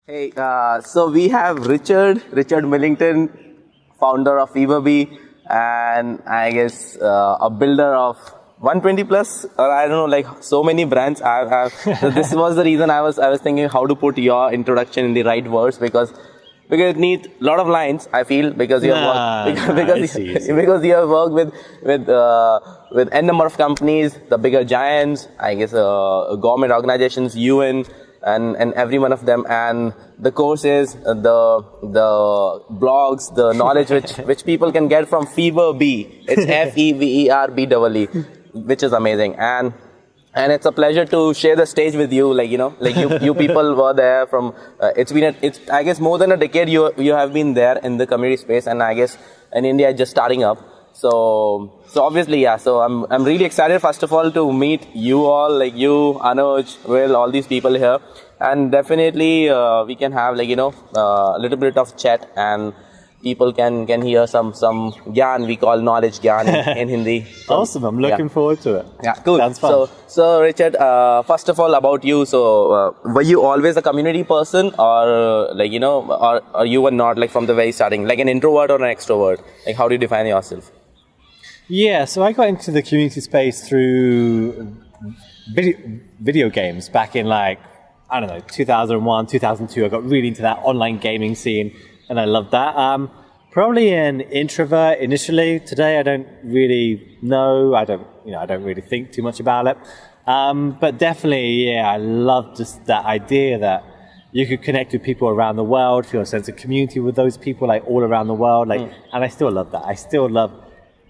Hey, so we have Richard Millington, founder of FeverBee, and I guess a builder of 120 plus, or I don't know, like so many brands. So this was the reason I was thinking how to put your introduction in the right words because it needs a lot of lines. I feel because you have worked because you have worked with n number of companies, the bigger giants, I guess government organizations, UN. And every one of them, and the courses, the blogs, the knowledge which people can get from FeverBee. It's FeverBee, which is amazing. And it's a pleasure to share the stage with you. You people were there from. It's I guess more than a decade. You have been there in the community space, and I guess in India just starting up. So obviously, yeah. So I'm really excited, first of all, to meet you all, like you, Anuj, Will, all these people here. And definitely, we can have a little bit of chat, and people can hear some gyan, we call knowledge gyan in Hindi. Awesome, I'm looking forward to it. Yeah, cool. Sounds fun. So Richard, first of all, about you. So were you always a community person, or or you were not, like from the very starting, like an introvert or an extrovert? Like how do you define yourself? Yeah, so I got into the community space through video games back in 2001, 2002. I got really into that online gaming scene, and I loved that. Probably an introvert initially. Today, I don't really know. I don't really think too much about it. But definitely, yeah, I love just that idea that you could connect with people around the world, feel a sense of community with those people, like all around the world. And I still love that. I still love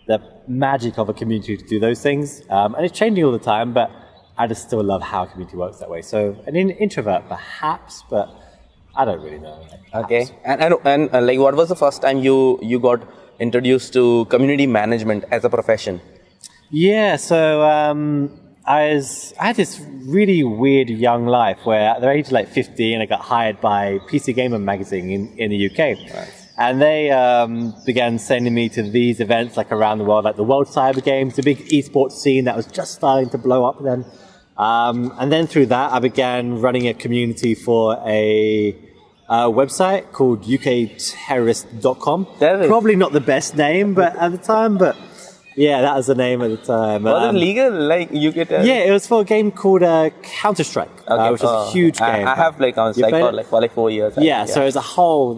the magic of a community to do those things. And it's changing all the time, but I just still love how a community works that way. So an introvert, perhaps, but I don't really know. Okay. And what was the first time you got introduced to community management as a profession? Yeah, so I had this really weird young life where at the age of 15, I got hired by PC Gamer magazine in the UK. Right. And they began sending me to these events around the world, like the World Cyber Games, the big esports scene that was just starting to blow up then. And then through that, I began running a community for a website called ukterrorist.com. Probably not the best name at the time, but yeah, that was the name at the time. Was it legal, UK terrorist? Yeah, it was for a game called Counter-Strike, which is a huge game. I have played Counter-Strike for 4 years. Yeah, so there's a whole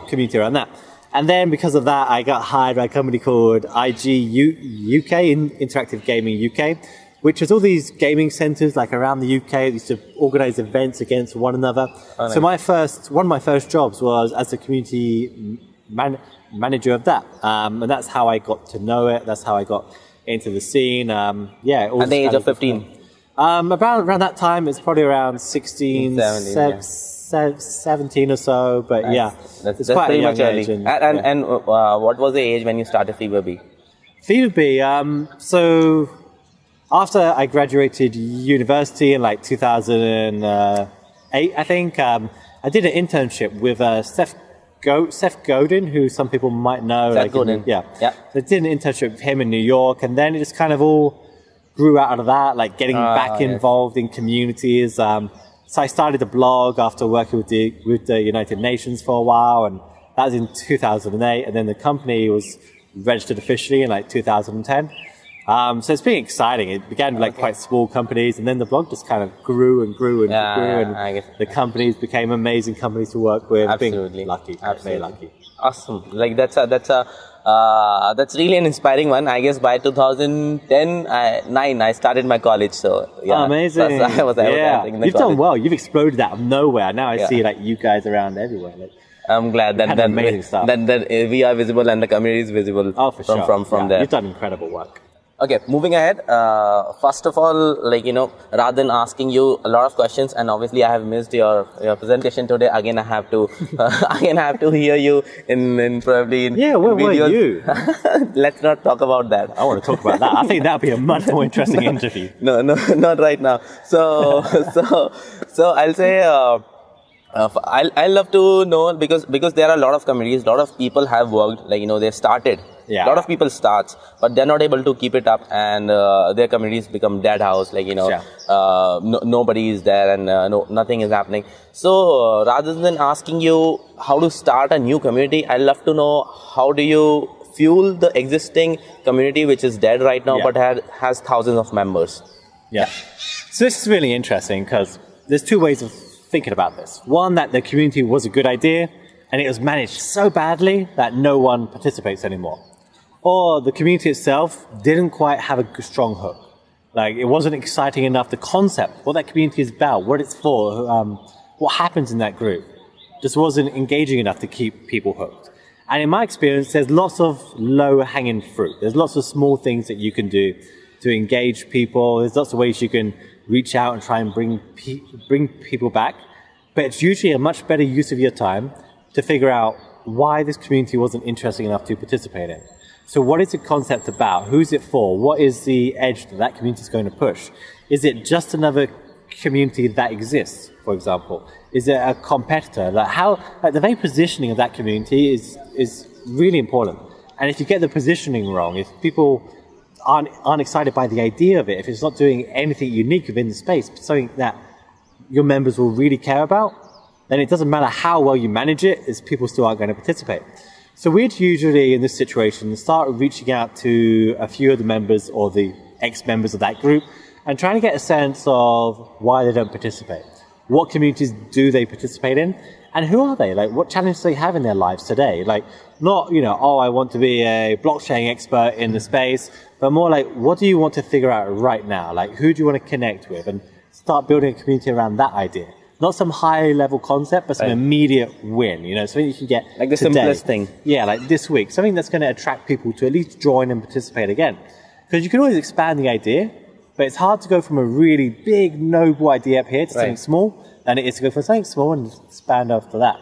community around that. And then because of that, I got hired by a company called UK, Interactive Gaming UK, which was all these gaming centres around the UK. They used to organise events against one another. Oh, nice. So one of my first jobs was as a community manager of that. And that's how I got to know it. That's how I got into the scene. At the age of 15? Around that time, it's probably around 16, 17 or so. But nice. Yeah, that's quite pretty much early. And what was the age when you started FeverBee? FeverBee, so after I graduated university in 2008, I think, I did an internship with Seth Godin, who some people might know. Seth Godin. Yeah. So I did an internship with him in New York, and then it just kind of all grew out of that, getting back involved in communities. So I started a blog after working with the United Nations for a while, and that was in 2008, and then the company was registered officially in 2010. So it's been exciting. It began with quite small companies, and then the blog just kind of grew and grew and grew, and the companies became amazing companies to work with. Absolutely. Being lucky. Absolutely. Very lucky. Awesome. That's really an inspiring one. I guess by 2009 I started my college. So yeah, amazing. You've done well. You've exploded out of nowhere. Now I see you guys around everywhere. I'm glad that we are visible and the community is visible. Oh, for sure. From there. You've done incredible work. Okay, moving ahead. First of all, rather than asking you a lot of questions, and obviously I have missed your presentation today. Again, I have to hear you in probably in where videos. were you? Let's not talk about that. I want to talk about that. I think that would be a much more interesting interview. No, not right now. So I'll say. I love to know because there are a lot of communities, a lot of people have worked, they started Yeah. A lot of people starts, but they're not able to keep it up, and their communities become dead house. Like, nobody is there, and nothing is happening. So rather than asking you how to start a new community, I'd love to know, how do you fuel the existing community which is dead right now, but has thousands of members? Yeah. So this is really interesting because there's two ways of thinking about this. One, that the community was a good idea and it was managed so badly that no one participates anymore. Or the community itself didn't quite have a strong hook. Like, it wasn't exciting enough. The concept, what that community is about, what it's for, what happens in that group, just wasn't engaging enough to keep people hooked. And in my experience, there's lots of low-hanging fruit. There's lots of small things that you can do to engage people. There's lots of ways you can reach out and try and bring people back. But it's usually a much better use of your time to figure out why this community wasn't interesting enough to participate in. So what is the concept about? Who's it for? What is the edge that community is going to push? Is it just another community that exists, for example? Is it a competitor? The very positioning of that community is really important. And if you get the positioning wrong, if people aren't excited by the idea of it, if it's not doing anything unique within the space, something that your members will really care about, then it doesn't matter how well you manage it, as people still aren't going to participate. So we'd usually, in this situation, start reaching out to a few of the members or the ex-members of that group and trying to get a sense of why they don't participate. What communities do they participate in? And who are they? Like, what challenges do they have in their lives today? Like, not, I want to be a blockchain expert in the space, but more like, what do you want to figure out right now? Like, who do you want to connect with? And start building a community around that idea. Not some high-level concept, but some immediate win, something you can get like the today. simplest thing. Yeah, like this week. Something that's going to attract people to at least join and participate again. Because you can always expand the idea, but it's hard to go from a really big, noble idea up here to something small, than it is to go from something small and expand after that.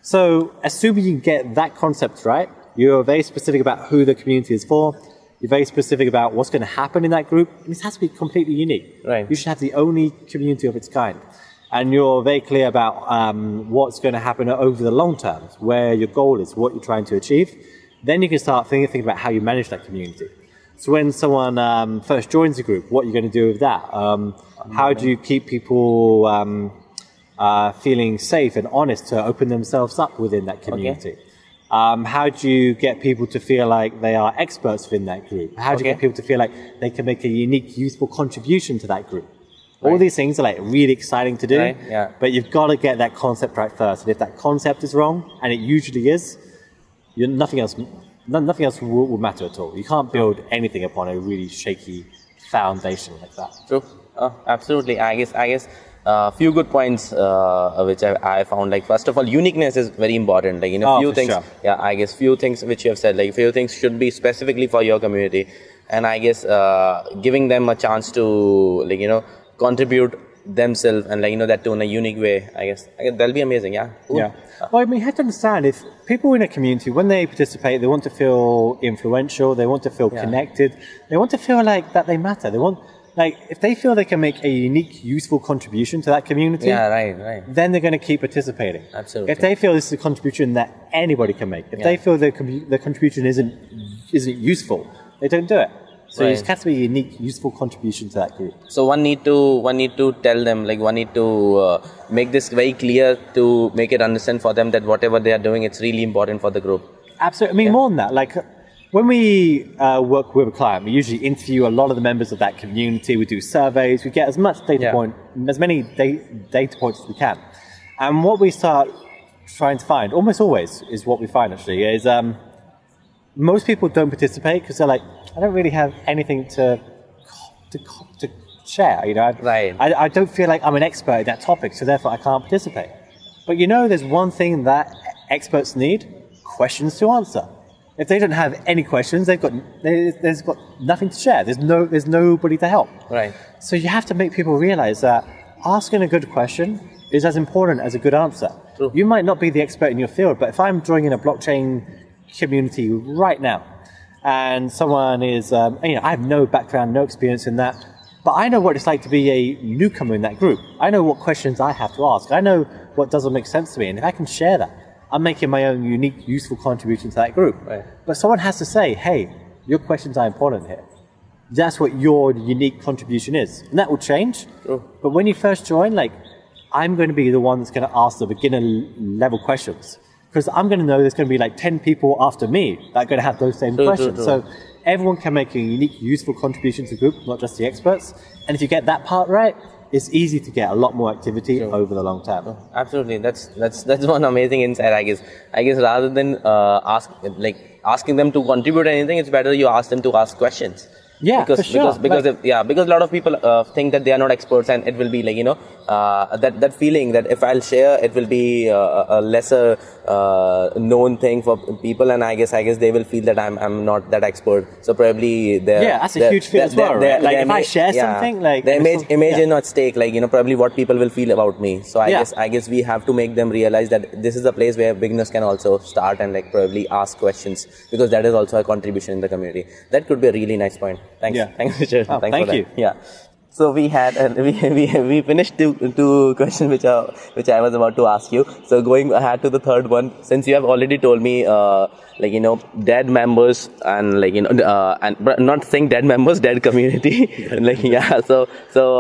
So assuming you can get that concept right, you're very specific about who the community is for, you're very specific about what's going to happen in that group, and it has to be completely unique. Right. You should have the only community of its kind. And you're very clear about what's going to happen over the long term, where your goal is, what you're trying to achieve. Then you can start thinking about how you manage that community. So when someone first joins the group, what are you going to do with that? How do you keep people feeling safe and honest to open themselves up within that community? How do you get people to feel like they are experts within that group? How do you get people to feel like they can make a unique, useful contribution to that group? All these things are like really exciting to do, but you've got to get that concept right first. And if that concept is wrong, and it usually is, nothing else will matter at all. You can't build anything upon a really shaky foundation like that. True. Absolutely. I guess few good points which I found. Like, first of all, uniqueness is very important. Like, few things. Sure. Yeah, I guess few things which you have said. Like, few things should be specifically for your community, and I guess giving them a chance to contribute themselves and that too in a unique way. I guess that'll be amazing. Yeah. Cool. Yeah. Well, I mean, you have to understand, if people in a community, when they participate, they want to feel influential, they want to feel connected, they want to feel like that they matter. They want, like, if they feel they can make a unique, useful contribution to that community, then they're going to keep participating. Absolutely. If they feel this is a contribution that anybody can make, if they feel the contribution isn't useful, they don't do it. So it has to be a unique, useful contribution to that group. So one need to tell them, like, one need to make this very clear to make it understand for them that whatever they are doing, it's really important for the group. Absolutely. I mean, more than that, like, when we work with a client, we usually interview a lot of the members of that community. We do surveys. We get as much as many data points as we can. And what we start trying to find, almost always, is what we find actually, is most people don't participate because they're like, I don't really have anything to share. I don't feel like I'm an expert in that topic, so therefore I can't participate. But there's one thing that experts need: questions to answer. If they don't have any questions, they've got nothing to share. There's nobody to help. Right. So you have to make people realize that asking a good question is as important as a good answer. True. You might not be the expert in your field, but if I'm drawing in a blockchain community right now, and someone is, I have no background, no experience in that, but I know what it's like to be a newcomer in that group. I know what questions I have to ask. I know what doesn't make sense to me, and if I can share that, I'm making my own unique, useful contribution to that group. Right. But someone has to say, hey, your questions are important here. That's what your unique contribution is. And that will change. True. But when you first join, like, I'm going to be the one that's going to ask the beginner level questions. Because I'm going to know there's going to be like 10 people after me that are going to have those same questions. True. So everyone can make a unique, useful contribution to the group, not just the experts. And if you get that part right, it's easy to get a lot more activity over the long term. Absolutely, that's one amazing insight. I guess rather than asking them to contribute anything, it's better you ask them to ask questions. Yeah, because for sure. because a lot of people think that they are not experts, and it will be like, that feeling that if I'll share, it will be a lesser known thing for people, and I guess they will feel that I'm not that expert. So probably that's a huge fear as well, right? Like if I share something, like the image is not stake, like probably what people will feel about me. So I guess we have to make them realize that this is a place where beginners can also start and like probably ask questions, because that is also a contribution in the community. That could be a really nice point. Thanks, Richard. Oh, Thanks thank for you. that. Yeah. So we had we finished two questions which I was about to ask you. So going ahead to the third one, since you have already told me dead members and and not saying dead members, dead community. So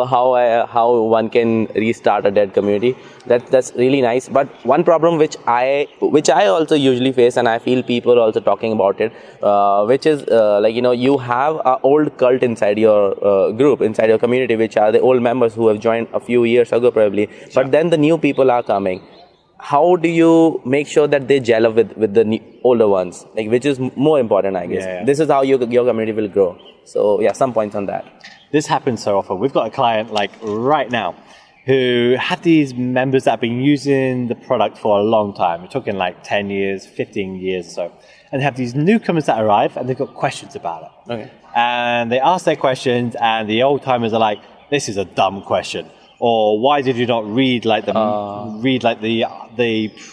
how one can restart a dead community. That's really nice. But one problem which I also usually face, and I feel people also talking about it, which is you have an old cult inside your group, inside your community, which are the old members who have joined a few years ago probably. Sure. But then the new people are coming. How do you make sure that they gel up with the older ones? Like, which is more important, I guess. Yeah. This is how your community will grow. So some points on that. This happens so often. We've got a client like right now who had these members that have been using the product for a long time. We're talking like 10 years, 15 years or so. And they have these newcomers that arrive and they've got questions about it. Okay. And they ask their questions and the old timers are like, this is a dumb question. Or why did you not read the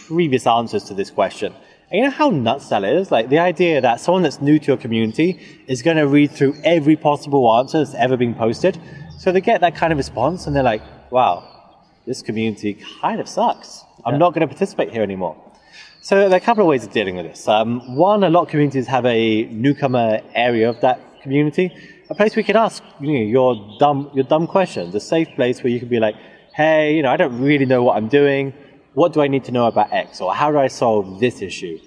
previous answers to this question? And you know how nuts that is? Like the idea that someone that's new to your community is going to read through every possible answer that's ever been posted. So they get that kind of response and they're like, wow, this community kind of sucks. I'm not going to participate here anymore. So there are a couple of ways of dealing with this. One, a lot of communities have a newcomer area of that community, a place we can ask your dumb questions, a safe place where you can be like, hey, I don't really know what I'm doing. What do I need to know about X? Or how do I solve this issue?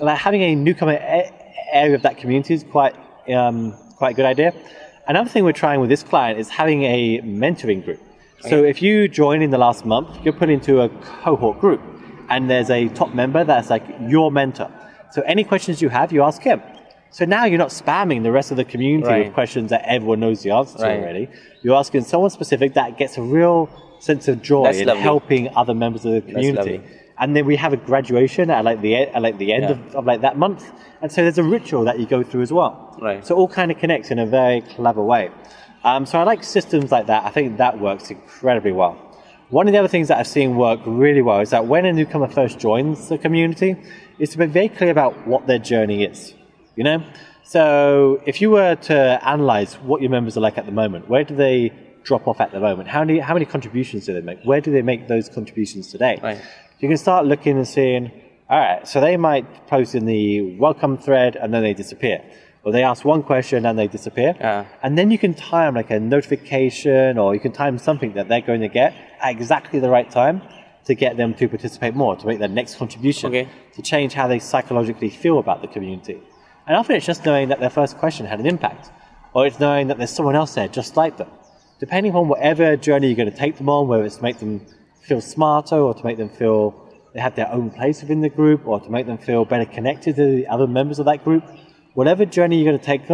Like having a newcomer area of that community is quite a good idea. Another thing we're trying with this client is having a mentoring group. So if you join in the last month, you're put into a cohort group. And there's a top member that's like your mentor. So any questions you have, you ask him. So now you're not spamming the rest of the community with questions that everyone knows the answer to already. You're asking someone specific that gets a real sense of joy in helping other members of the community. And then we have a graduation at the end of that month. And so there's a ritual that you go through as well. Right. So it all kind of connects in a very clever way. So I like systems like that. I think that works incredibly well. One of the other thines that I've seen work really well is that when a newcomer first joins the community, is to be very clear about what their journey is. So if you were to analyze what your members are like at the moment, where do they drop off at the moment? How many contributions do they make? Where do they make those contributions today? Right. You can start looking and seeing, all right, so they might post in the welcome thread and then they disappear. Or they ask one question and they disappear. And then you can time like a notification, or you can time something that they're going to get at exactly the right time to get them to participate more, to make their next contribution, to change how they psychologically feel about the community. And often it's just knowing that their first question had an impact, or it's knowing that there's someone else there just like them. Depending on whatever journey you're going to take them on, whether it's to make them feel smarter, or to make them feel they have their own place within the group, or to make them feel better connected to the other members of that group, whatever journey you're going to take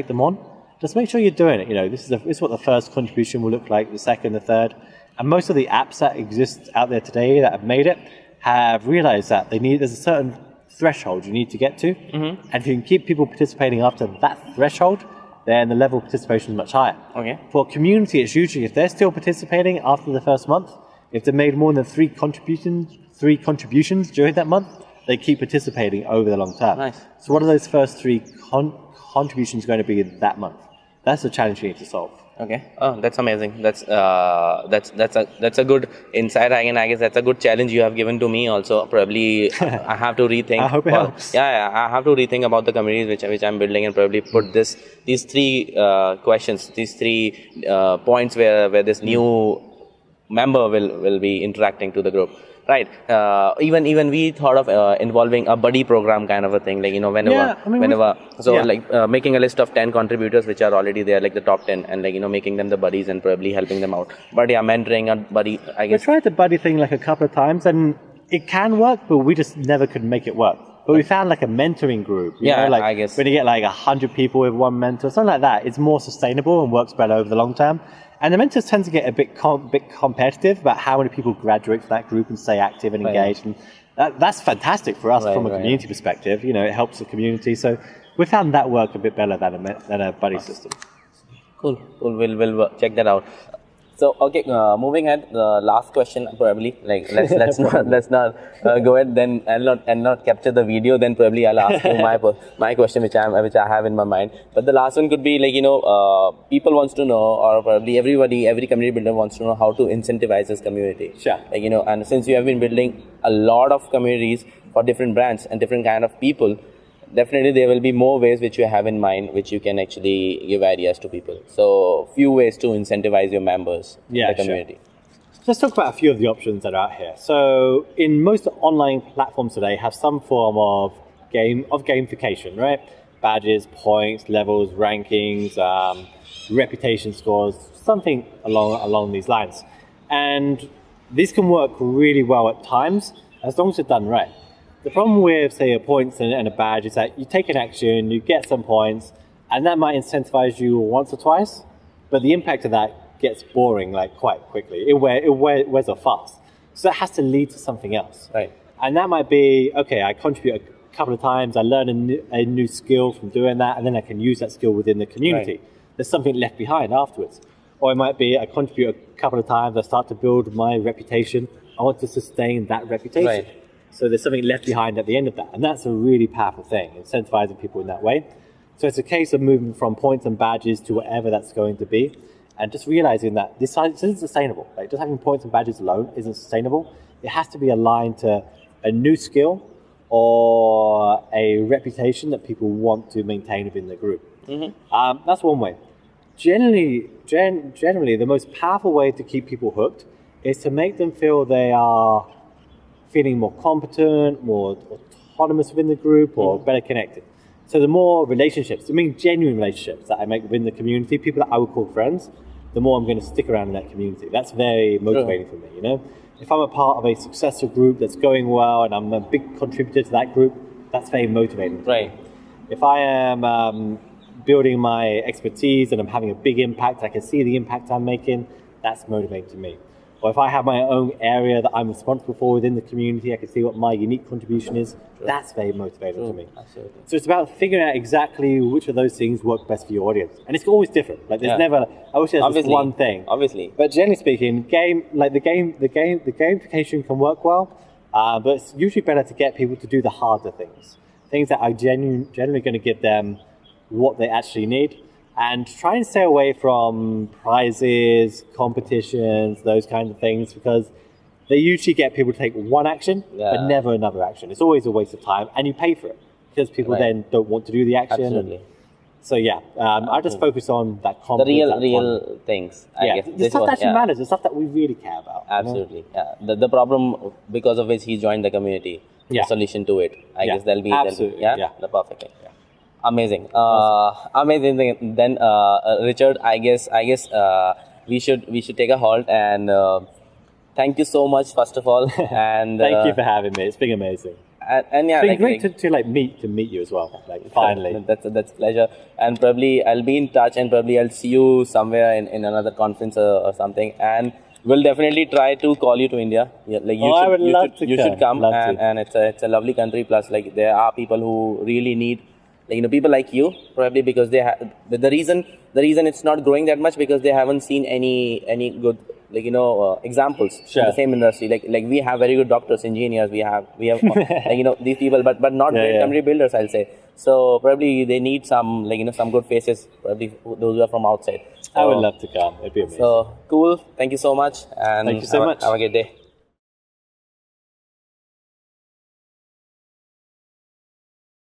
them on, just make sure you're doing it. This is what the first contribution will look like, the second, the third. And most of the apps that exist out there today that have made it have realized that there's a certain threshold you need to get to. Mm-hmm. And if you can keep people participating after that threshold, then the level of participation is much higher. Okay. For a community, it's usually if they're still participating after the first month, if they've made more than three contributions during that month, they keep participating over the long term. Nice. So what are those first three contributions going to be that month? That's the challenge you need to solve. Okay. Oh, that's amazing. That's a good insight. I guess that's a good challenge you have given to me. Also, probably I have to rethink. I hope it helps. Yeah, I have to rethink about the communities which I'm building, and probably put these three questions, these 3 points where this new member will be interacting to the group. Right. Even we thought of involving a buddy program kind of a thing, like, you know, making a list of 10 contributors which are already there, like the top 10, and, like, you know, making them the buddies and probably helping them out. But yeah, mentoring a buddy, I guess. We tried the buddy thing like a couple of times, and it can work, but we just never could make it work. But we found like a mentoring group. You know, like I guess when you get like 100 people with one mentor, something like that, it's more sustainable and works better over the long term. And the mentors tend to get a bit competitive about how many people graduate from that group and stay active and engaged. And that's fantastic for us from a community perspective. You know, it helps the community. So we found that work a bit better than a buddy system. Cool. We'll check that out. So, okay, moving ahead, the last question probably, like, let's not go ahead then and not capture the video, then probably I'll ask you my question which I have in my mind. But the last one could be, like, you know, people wants to know, or probably every community builder wants to know how to incentivize this community. Sure. Like, you know, and since you have been building a lot of communities for different brands and different kind of people, definitely there will be more ways which you have in mind which you can actually give ideas to people. So few ways to incentivize your members in the community. Sure. Let's talk about a few of the options that are out here. So in most online platforms today have some form of gamification, right? Badges, points, levels, rankings, reputation scores, something along these lines. And these can work really well at times as long as it's done right. The problem with, say, a points and a badge is that you take an action, you get some points, and that might incentivize you once or twice, but the impact of that gets boring like quite quickly. It wears off fast. So that has to lead to something else. Right. And that might be, okay, I contribute a couple of times, I learn a new skill from doing that, and then I can use that skill within the community. Right. There's something left behind afterwards. Or it might be, I contribute a couple of times, I start to build my reputation, I want to sustain that reputation. Right. So there's something left behind at the end of that. And that's a really powerful thing, incentivizing people in that way. So it's a case of moving from points and badges to whatever that's going to be. And just realizing that this isn't sustainable. Like, just having points and badges alone isn't sustainable. It has to be aligned to a new skill or a reputation that people want to maintain within the group. Mm-hmm. That's one way. Generally, the most powerful way to keep people hooked is to make them feel they are feeling more competent, more autonomous within the group, or better connected. So the more relationships, genuine relationships that I make within the community, people that I would call friends, the more I'm going to stick around in that community. That's very motivating for me, you know? If I'm a part of a successful group that's going well and I'm a big contributor to that group, that's very motivating. Right. If I am building my expertise and I'm having a big impact, I can see the impact I'm making, that's motivating to me. Or if I have my own area that I'm responsible for within the community, I can see what my unique contribution is. That's very motivating to me. Absolutely. So it's about figuring out exactly which of those things work best for your audience. And it's always different. Like there's never, I wish there's just one thing. Obviously. But generally speaking, the gamification can work well, but it's usually better to get people to do the harder things. Things that are generally going to give them what they actually need. And try and stay away from prizes, competitions, those kinds of things, because they usually get people to take one action, but never another action. It's always a waste of time, and you pay for it, because people then don't want to do the action. Absolutely. So I just focus on that competence. The real things, I guess. The stuff that actually matters, the stuff that we really care about. Absolutely, The problem because of which he joined the community, the solution to it, I guess there'll be the perfect thing. Amazing. Amazing thing. Then, Richard, I guess we should take a halt and thank you so much, first of all. And thank you for having me. It's been amazing. And it's been great to meet you as well. Like finally, that's a pleasure. And probably I'll be in touch, and probably I'll see you somewhere in another conference or something. And we'll definitely try to call you to India. Yeah, like you should come. And it's a lovely country. Plus, like there are people who really need. People like you, probably because they have the reason it's not growing that much because they haven't seen any good examples in the same industry. Like we have very good doctors, engineers. We have these people, but not great community builders, I'll say. So probably they need some some good faces. Probably those who are from outside. I would love to come. It'd be amazing. So cool. Thank you so much. And Thank you so much. Have a good day.